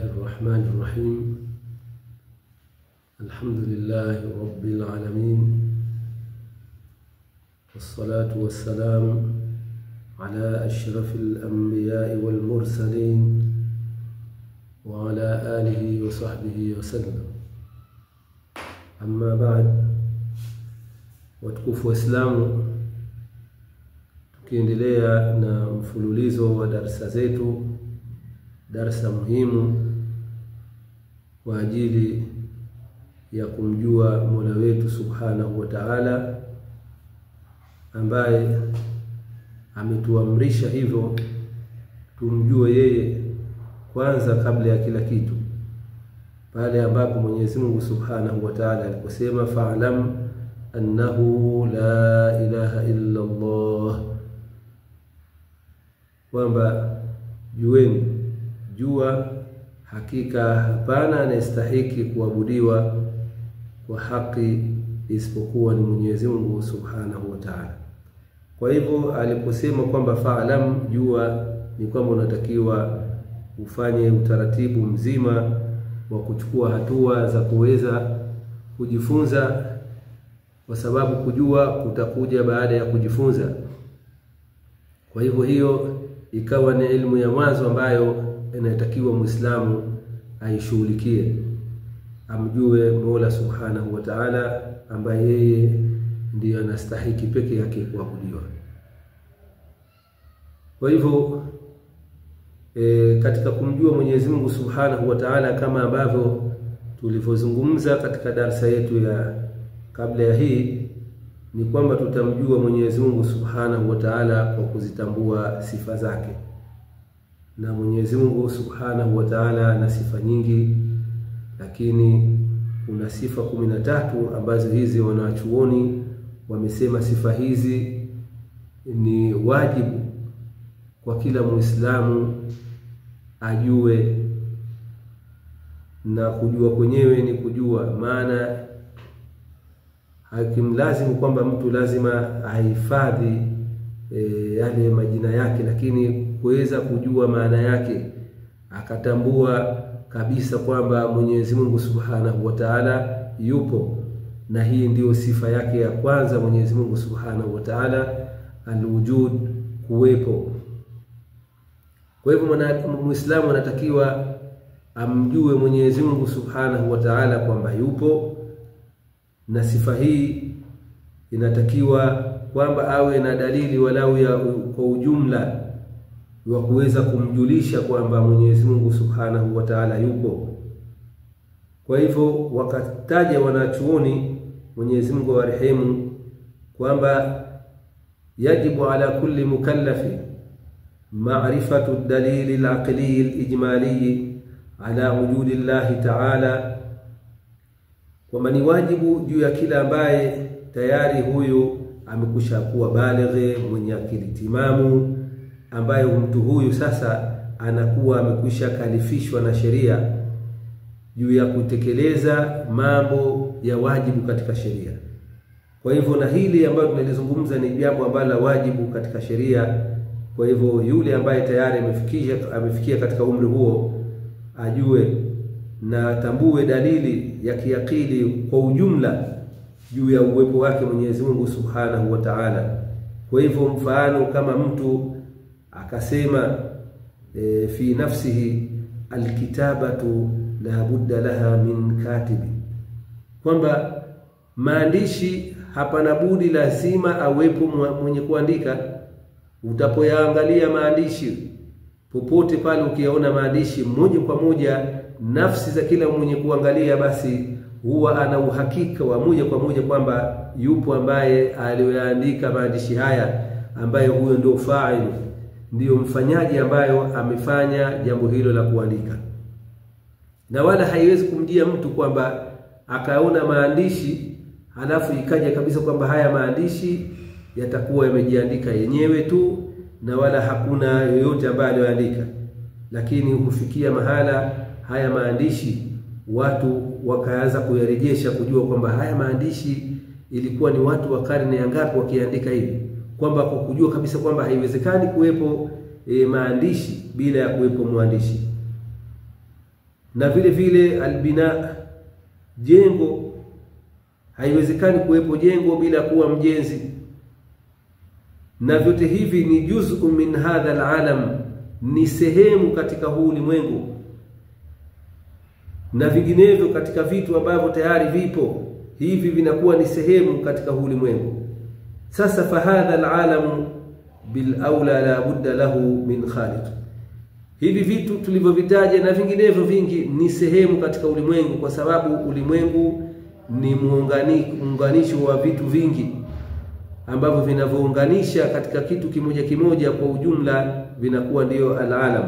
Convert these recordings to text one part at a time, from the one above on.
الله الرحمن الرحيم. الحمد لله رب العالمين، والصلاة والسلام على أشرف الأنبياء والمرسلين وعلى آله وصحبه وسلم. أما بعد، watukufu wa Islamu, tukiendelea na mfululizo wa darasa zetu, darasa muhimu kwa ajili ya kumjua Mola wetu Subhanahu wa Ta'ala, ambaye ametuamrisha hivyo tumjue yeye kwanza kabla ya kila kitu, pale ambapo Mwenyezi Mungu Subhanahu wa Ta'ala aliposema fa'lam annahu la ilaha illa Allah, kwamba jueni, jua hakika hapana anayestahiki kuabudiwa kwa haki isipokuwa ni Mwenyezi Mungu Subhanahu wa Ta'ala. Kwa hivyo aliposema kwamba fa'lam, jua, ni kwamba unatakiwa ufanye utaratibu mzima wa kuchukua hatua za kuweza kujifunza, kwa sababu kujua kutakuja baada ya kujifunza. Kwa hivyo hiyo ikawa ni elimu ya mwanzo ambayo inatakiwa Muislamu aishughulikie, amjue Mola Subhanahu wa Ta'ala, ambaye yeye ndiye anastahili pekee yake kuabudiwa. Kwa hivyo katika kumjua Mwenyezi Mungu Subhanahu wa Ta'ala, kama ambavyo tulivyozungumza katika darasa yetu ya kabla ya hii, ni kwamba tutamjua Mwenyezi Mungu Subhanahu wa Ta'ala kwa kuzitambua sifa zake. Na Mwenyezi Mungu Subhanahu wa Ta'ala ana sifa nyingi, lakini kuna sifa 13 ambazo hizi wanachuoni wamesema sifa hizi ni wajibu kwa kila Muislamu ajue, na kujua kwenyewe ni kujua maana. Hakimlazimu kwamba mtu lazima ahifadhi yale majina yake, lakini kuweza kujua maana yake, akatambua kabisa kwamba Mwenyezi Mungu Subhanahu wa Ta'ala yupo, na hii ndiyo sifa yake ya kwanza. Mwenyezi Mungu Subhanahu wa Ta'ala al-wujud, kuwepo. Kwa hivyo Muislamu anatakiwa amjue Mwenyezi Mungu Subhanahu wa Ta'ala kwamba yupo, na sifa hii inatakiwa kwamba awe na dalili walau ya kwa ujumla wa kuweza kumjulisha kwamba Mwenyezi Mungu Subhanahu wa Ta'ala yupo. Kwa hivyo wakataja wanachuoni, Mwenyezi Mungu warehemu, kwamba yajibu ala kulli mukallafi ma'rifatu ad-dalil al-aqli al-ijmali ala wujudi Allah Ta'ala, kwamba ni wajibu juu ya kila ambaye tayari huyu amekusha kuwa balighi, mwenye akili timamu, ambaye mtu huyu sasa anakuwa amekwisha kalifishwa na sheria juu ya kutekeleza mambo ya wajibu katika sheria. Kwa hivyo na hili ambayo tunalizungumza ni jambo ambalo wajibu katika sheria. Kwa hivyo yule ambaye tayari amefikia katika umri huo ajue na tambue dalili ya kiakili kwa ujumla juu ya uwepo wake Mwenyezi Mungu Subhanahu wa Ta'ala. Kwa hivyo mfano kama mtu akasema fi nafsihi alkitabatu la budda laha min katibi, kwamba maandishi hapana budi lazima awepo mwenye kuandika. Utapoyaangalia maandishi popote pale, ukiona maandishi moja kwa moja, nafsi za kila mwenye kuangalia basi huwa ana uhakika wa moja kwa moja kwamba yupo ambaye aliyoandika maandishi haya, ambaye huyo ndio fa'il, ndio mfanyaji ambayo amefanya jambo hilo la kuandika. Na wala haiwezi kumjia mtu kwamba akaona maandishi halafu ikaja kabisa kwamba haya maandishi yatakuwa yamejiandika yenyewe tu, na wala hakuna yoyote ambaye aliyoandika. Lakini hufikia mahala haya maandishi watu wakaanza kuyarejesha, kujua kwamba haya maandishi ilikuwa ni watu wa karne ya ngapi wakiandika hivi, kwamba kwa kujua kabisa kwamba haiwezekani kuwepo maandishi bila ya kuwepo mwandishi. Na vile vile albina, jengo, haiwezekani kuwepo jengo bila kuwa mjenzi, na vyote hivi ni juz'u min hadha alalam, ni sehemu katika huu ulimwengu, na vinginevyo katika vitu ambavyo tayari vipo, hivi vinakuwa ni sehemu katika huu ulimwengu. Sasa fahadha alalamu bil aula la budda lahu min khaliq, hivi vitu tulivyovitaja na vinginevyo vingi ni sehemu katika ulimwengu, kwa sababu ulimwengu ni muunganisho wa vitu vingi ambavyo vinavyounganisha katika kitu kimoja kimoja, kwa ujumla vinakuwa ndio alalam.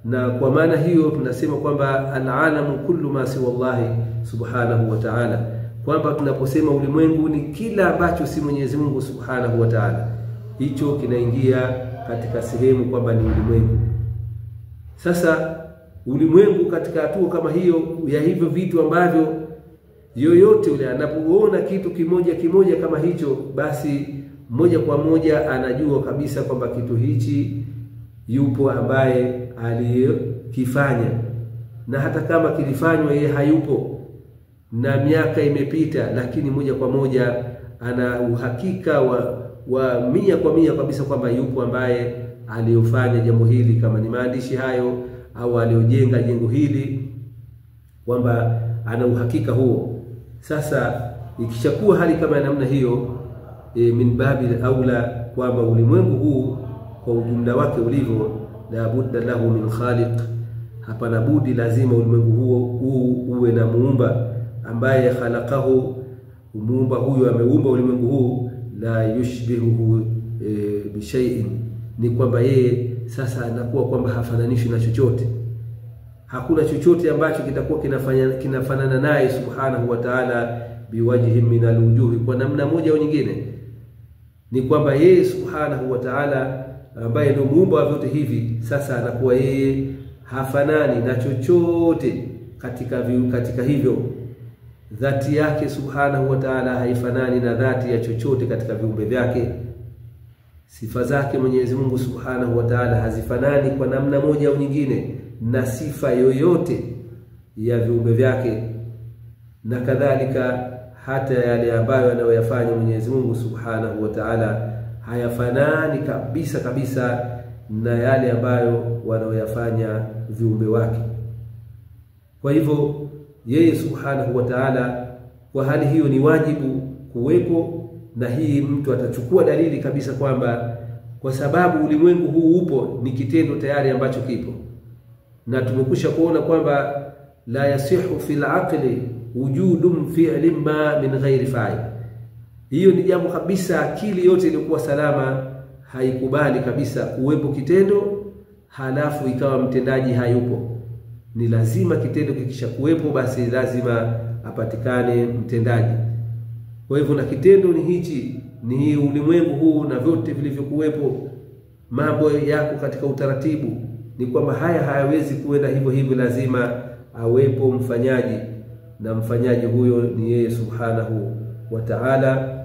Na kwa maana hiyo tunasema kwamba alalamu kullu ma siwa Allah subhanahu wa ta'ala, kwamba tunaposema ulimwengu ni kila ambacho si Mwenyezi Mungu subhanahu wa ta'ala, hicho kinaingia katika sehemu kwamba ni ulimwengu. Sasa ulimwengu katika hatua kama hiyo ya hivyo vitu ambavyo yoyote yule anapoona kitu kimoja kimoja kama hicho, basi moja kwa moja anajua kabisa kwamba kitu hichi yupo ambaye aliyokifanya, na hata kama kilifanywa yeye hayupo na miaka imepita, lakini moja kwa moja ana uhakika wa 100% kabisa kwamba yupo ambaye aliyofanya jambo hili, kama ni maandishi hayo au aliyojenga jengo hili, kwamba ana uhakika huo. Sasa ikishakuwa hali kama namna hiyo, min babil aula, kwamba ulimwengu huu kwa ujumla wake ulivyo, la budda lahu min khaliq, hapana budi lazima ulimwengu huo uwe na muumba ambaye khalaqahu, muumba huyo ameumba ulimwengu huu, la yushbihuhu bi shay'in, ni kwamba yeye sasa anakuwa kwamba hafananishi na chochote. Hakuna chochote ambacho kitakuwa kinafanana naye subhanahu wa ta'ala biwajhi min alwujuhi, kwa namna moja au nyingine. Ni kwamba yeye subhanahu wa ta'ala ambaye ndio muumba wa vyote hivi, sasa anakuwa yeye hafanani na chochote katika hivyo. Dhati yake subhanahu wa ta'ala haifanani na dhati ya chochote katika viumbe vyake. Sifa zake Mwenyezi Mungu subhanahu wa ta'ala hazifanani kwa namna moja au nyingine na sifa yoyote ya viumbe vyake, na kadhalika hata yale ambayo anayoyafanya Mwenyezi Mungu subhanahu wa ta'ala hayafanani kabisa na yale ambayo wanayoyafanya viumbe wake. Kwa hivyo yeye subhanahu wa ta'ala, kwa hali hiyo ni wajibu kuwepo, na hii mtu atachukua dalili kabisa kwamba kwa sababu ulimwengu huu upo, ni kitendo tayari ambacho kipo, na tumekusha kuona kwamba la yasihu fil aqli wujudun fi'lin ma min ghairi fa'il. Hiyo ni jambo kabisa, akili yote iliyokuwa salama haikubali kabisa kuwepo kitendo halafu ikawa mtendaji hayupo. Ni lazima kitendo kikisha kuwepo, basi lazima apatikane mtendaji. Kwa hivyo na kitendo ni hichi, ni ulimwengu huu na vyote vilivyokuwepo, mambo yako katika utaratibu, ni kwamba haya hayawezi kuenda hivyo, lazima awepo mfanyaji, na mfanyaji huyo ni yeye subhanahu wa ta'ala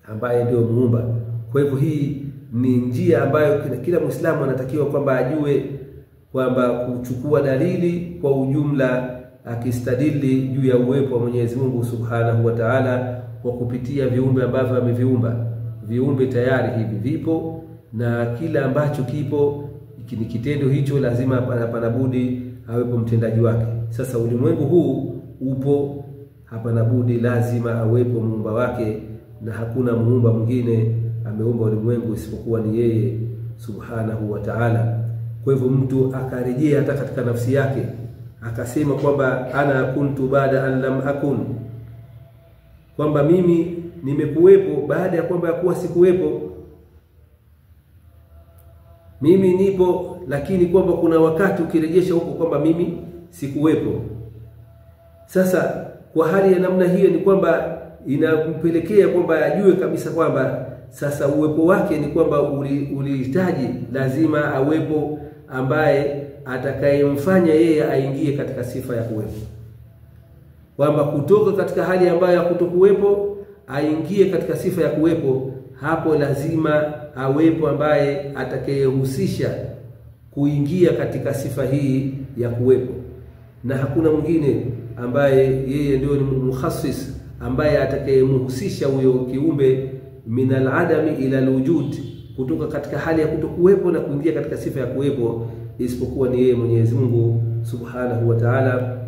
ambaye ndio muumba. Kwa hivyo hii ni njia ambayo kila Muislamu anatakiwa kwamba ajue kwamba kuchukua dalili kwa ujumla, akistadili juu ya uwepo wa Mwenyezi Mungu subhanahu wa ta'ala kwa kupitia viumbe ambavyo ameviumba. Viumbe tayari hivi vipo, na kila ambacho kipo ni kitendo hicho, lazima hapana budi awepo mtendaji wake. Sasa ulimwengu huu upo, hapana budi lazima awepo muumba wake, na hakuna muumba mwingine ameumba ulimwengu isipokuwa ni yeye subhanahu wa ta'ala. Kwa hivyo mtu akarejea hata katika nafsi yake akasema kwamba ana kuntu baada an lam akun, kwamba mimi nimekuwepo baada ya kwamba kuwa sikuwepo. Mimi nipo, lakini kwamba kuna wakati ukirejesha huko kwamba mimi sikuwepo. Sasa kwa hali ya namna hiyo ni kwamba inampelekea kwamba ajue kabisa kwamba sasa uwepo wake ni kwamba ulihitaji lazima awepo ambaye atakayemfanya yeye aingie katika sifa ya kuwepo, kwamba kutoka katika hali ambayo ya kutokuwepo aingie katika sifa ya kuwepo. Hapo lazima awepo ambaye atakayehusisha kuingia katika sifa hii ya kuwepo. na hakuna mwingine ambaye yeye ndio ni mukhassis ambaye atakayemhusisha huyo kiumbe min al-adami ila al-wujud, kutoka katika hali ya kutokuwepo na kuingia katika sifa ya kuwepo, isipokuwa ni yeye Mwenyezi Mungu Subhanahu wa Ta'ala.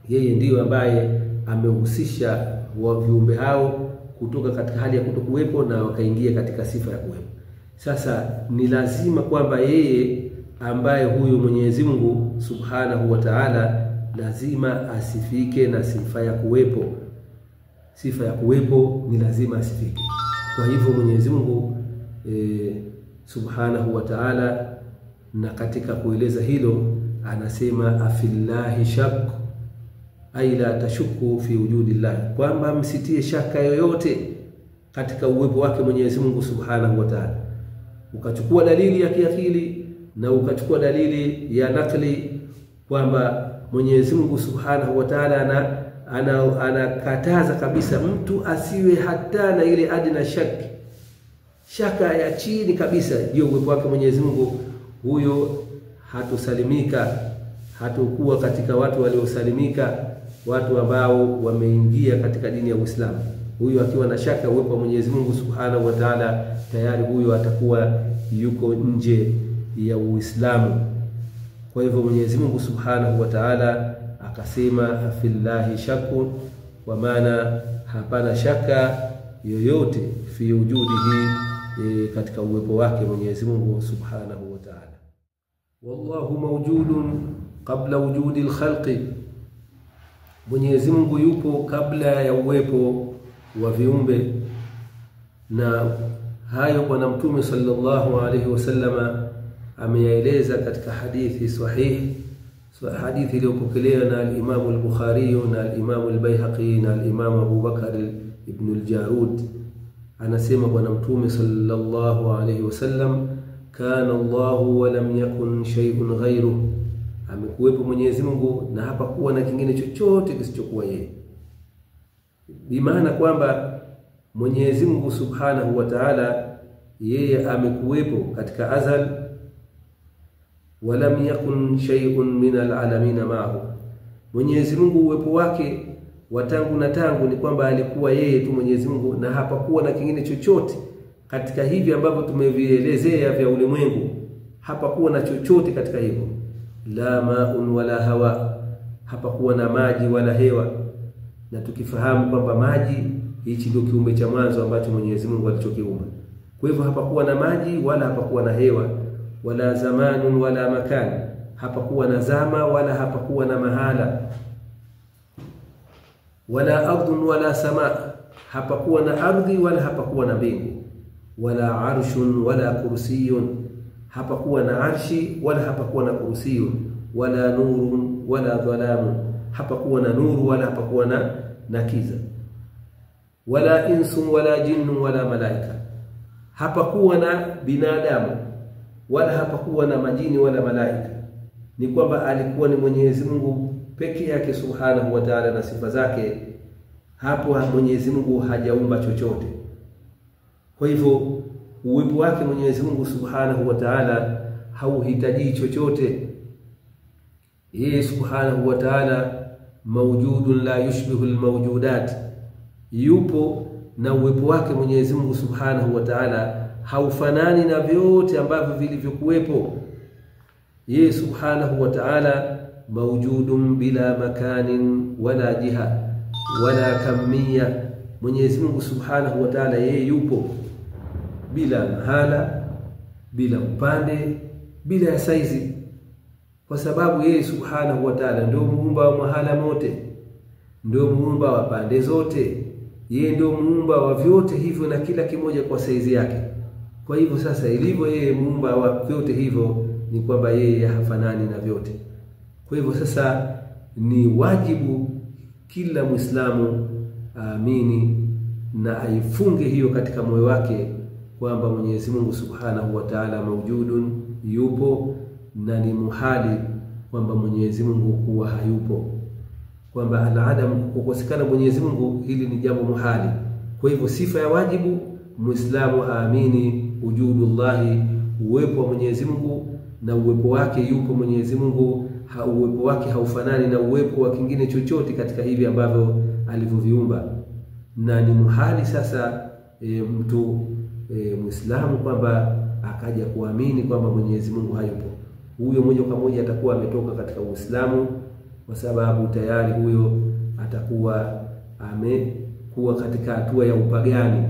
Yeye ndiyo ambaye amehusisha wa viumbe hao kutoka katika hali ya kutokuwepo na wakaingia katika sifa ya kuwepo. Sasa ni lazima kwamba yeye ambaye huyo Mwenyezi Mungu Subhanahu wa Ta'ala lazima asifike na sifa ya kuwepo. Sifa ya kuwepo ni lazima asifike. Kwa hivyo Mwenyezi Mungu Subhanahu wa Ta'ala, na katika kueleza hilo anasema afillahi shak, ay la tashukku fi wujudillah, kwamba msitie shaka yoyote katika uwepo wake Mwenyezi Mungu Subhanahu wa Ta'ala. Ukachukua dalili ya kiakili na ukachukua dalili ya nakli kwamba Mwenyezi Mungu Subhanahu wa Ta'ala anakataza kabisa mtu asiwe hata na ile adna shaka ya chini kabisa hiyo uwepo wake Mwenyezi Mungu, huyo hatosalimika, hatakuwa katika watu waliosalimika, watu ambao wameingia katika dini ya Uislamu. Huyo akiwa na shaka uwepo wa Mwenyezi Mungu Subhanahu wa Ta'ala, tayari huyo atakuwa yuko nje ya Uislamu. Kwa hivyo Mwenyezi Mungu Subhanahu wa Ta'ala akasema afillahi shakun, kwa maana hapana shaka yoyote fi wujudihi, katika uwepo wake Mwenyezi Mungu Subhanahu wa Ta'ala. Wallahu mawjudun qabla wujudi al-khalqi, Mwenyezi Mungu yupo kabla ya uwepo wa viumbe. Na hayo Bwana Mtume sallallahu alayhi wasallama ameyaeleza katika hadithi sahihi, hadithi iliyopokelewa na al-Imam al-Bukhari na al-Imam al-Baihaqi na al-Imam Abu Bakr ibn al-Jarud. Anasema Bwana Mtume sallallahu alayhi wasallam, kana Allahu wa lam yakun shay'un ghayruhu, amekuwepo Mwenyezi Mungu na hapakuwa na kingine chochote kisichokuwa yeye. Bimaana kwamba Mwenyezi Mungu Subhanahu wa Ta'ala yeye amekuwepo katika azal, wa lam yakun shay'un min al-alamin ma'ahu. Mwenyezi Mungu uwepo wake wa tangu na tangu ni kwamba alikuwa yeye tu Mwenyezi Mungu, na hapakuwa na kingine chochote katika hivi ambavyo tumevielezea vya ulimwengu. Hapakuwa na chochote katika hivyo, la ma'un wala hawa, hapakuwa na maji wala hewa. Na tukifahamu kwamba maji hichi ndio kiumbe cha mwanzo ambacho Mwenyezi Mungu alichokiumba. Kwa hivyo hapakuwa na maji wala hapakuwa na hewa, wala zamanun wala makani, hapakuwa na zama wala hapakuwa na mahala, wala ardhun wala sama, hapakuwa na ardhi wala hapakuwa na mbingu, wala arshun wala kursiyun, hapakuwa na arshi wala hapakuwa na kursiyun, wala nurun wala dhalamun, hapakuwa na nuru wala hapakuwa na kiza, wala insun wala jinnun wala malaika, hapakuwa na binadamu wala hapakuwa na majini wala malaika. Ni kwamba alikuwa ni Mwenyezi Mungu peke yake Subhanahu wa Ta'ala na sifa zake. Hapo Mwenyezi Mungu hajaumba chochote. Kwa hivyo uwepo wake Mwenyezi Mungu Subhanahu wa Ta'ala hauhitaji chochote. Yeye Subhanahu wa Ta'ala mawjudun la yushbihu al-mawjudat, yupo na uwepo wake Mwenyezi Mungu Subhanahu wa Ta'ala haufanani na vyote ambavyo vilivyokuwepo. Yeye Subhanahu wa Ta'ala mawjudun bila makanin wala jiha wala kamia. Mwenyezi Mungu Subhanahu wa Ta'ala yeye yupo bila mahala, bila upande, bila saizi, kwa sababu yeye Subhanahu wa Ta'ala ndio muumba wa mahala mote, ndio muumba wa pande zote, yeye ndio muumba wa vyote hivyo na kila kimoja kwa saizi yake. Kwa hivyo sasa ilivyo yeye muumba wa vyote hivyo ni kwamba yeye hafanani na vyote. Kwa hivyo sasa ni wajibu kila Muislamu aamini na aifunge hiyo katika moyo wake kwamba Mwenyezi Mungu Subhanahu wa Ta'ala mawjudun, yupo, na ni muhali kwamba Mwenyezi Mungu kuwa hayupo, kwamba al-adam, kukosekana Mwenyezi Mungu, hili ni jambo muhali. Kwa hivyo sifa ya wajibu Muislamu aamini wujudullahi, uwepo wa Mwenyezi Mungu, na uwepo wake yupo Mwenyezi Mungu, uwepo wake haufanani na uwepo wa kingine chochote katika hivi ambavyo alivyoviumba, na ni muhali sasa mtu Muislamu kwamba akaja kuamini kwamba Mwenyezi Mungu hayupo. Huyo moja kwa moja atakuwa ametoka katika Uislamu, kwa sababu tayari huyo atakuwa amekuwa katika hatua ya upagani,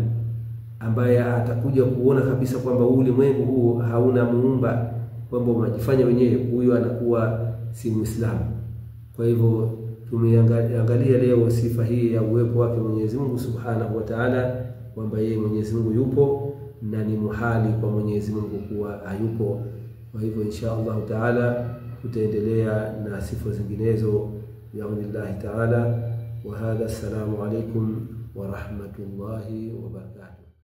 ambaye atakuja kuona kabisa kwamba ulimwengu huu hauna muumba, kwamba umejifanya wenyewe. Huyo anakuwa si Muislamu. Kwa hivyo tumeangalia leo sifa hii ya uwepo wake Mwenyezi Mungu Subhanahu wa Ta'ala, kwamba yeye Mwenyezi Mungu yupo na ni muhali kwa Mwenyezi Mungu kuwa hayupo. Kwa hivyo insha Allah Ta'ala tutaendelea na sifa zinginezo bi'idhnillahi Ta'ala. Wa hadha, assalamu alaykum wa rahmatullahi wa barakatuh.